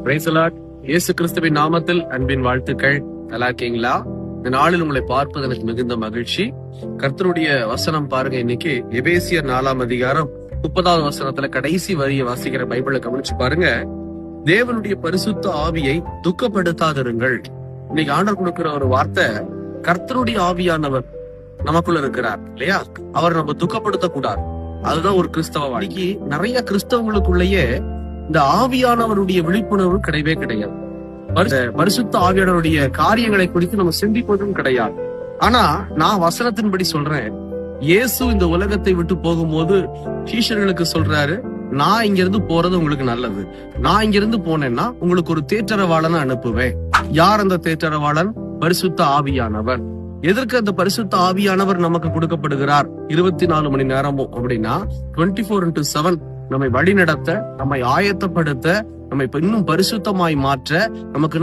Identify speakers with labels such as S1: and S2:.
S1: Praise the Lord. இயேசு கிறிஸ்துவின் நாமத்தில் அன்பின் வாழ்த்துக்கள். நல்லா இருக்கீங்களா? இந்த நாளில் உங்களை பார்ப்பது எனக்கு மிகுந்த மகிழ்ச்சி. கர்த்தருடைய வசனம் பாருங்க. இன்னைக்கு எபேசியர் 4ஆம் அதிகாரம் 30வது வசனத்துல கடைசி வரியை வாசிக்கிற பைபிளை கவனிச்சு பாருங்க. தேவனுடைய பரிசுத்த ஆவியை துக்கப்படுத்தாதிருங்கள். இன்னைக்கு ஆண்டவர் கொடுக்கிற ஒரு வார்த்தை, கர்த்தருடைய ஆவியானவர் நமக்குள்ள இருக்கிறார் இல்லையா? அவர் நம்ம துக்கப்படுத்த கூடாது. அதுதான் ஒரு கிறிஸ்தவ வாழ்க்கை. நிறைய கிறிஸ்தவங்களுக்குள்ளேயே இந்த ஆவியானவருடைய விழிப்புணர்வு கிடையவே கிடையாது. பரிசுத்த ஆவியானவருடைய காரியங்களை குறித்து நம்ம சிந்திப்பதும் கிடையாது. ஆனா நான் வசனத்தின்படி சொல்றேன், இயேசு இந்த உலகத்தை விட்டு போகும்போது சீஷர்களுக்கு சொல்றாரு, நான் இங்க இருந்து போறது உங்களுக்கு நல்லது. நான் இங்க இருந்து போனேன்னா உங்களுக்கு ஒரு தேற்றரவாளனை அனுப்புவேன். யார் அந்த தேற்றரவாளன்? பரிசுத்த ஆவியானவர். எதற்கு அந்த பரிசுத்த ஆவியானவர் நமக்கு கொடுக்கப்படுகிறார் 24 மணி நேரமும் அப்படின்னா 24/7 நம்மை வழி நடத்த, நம்மை ஆயத்தப்படுத்த, நம்மை இன்னும் பரிசுத்தமாய் மாற்ற, நமக்கு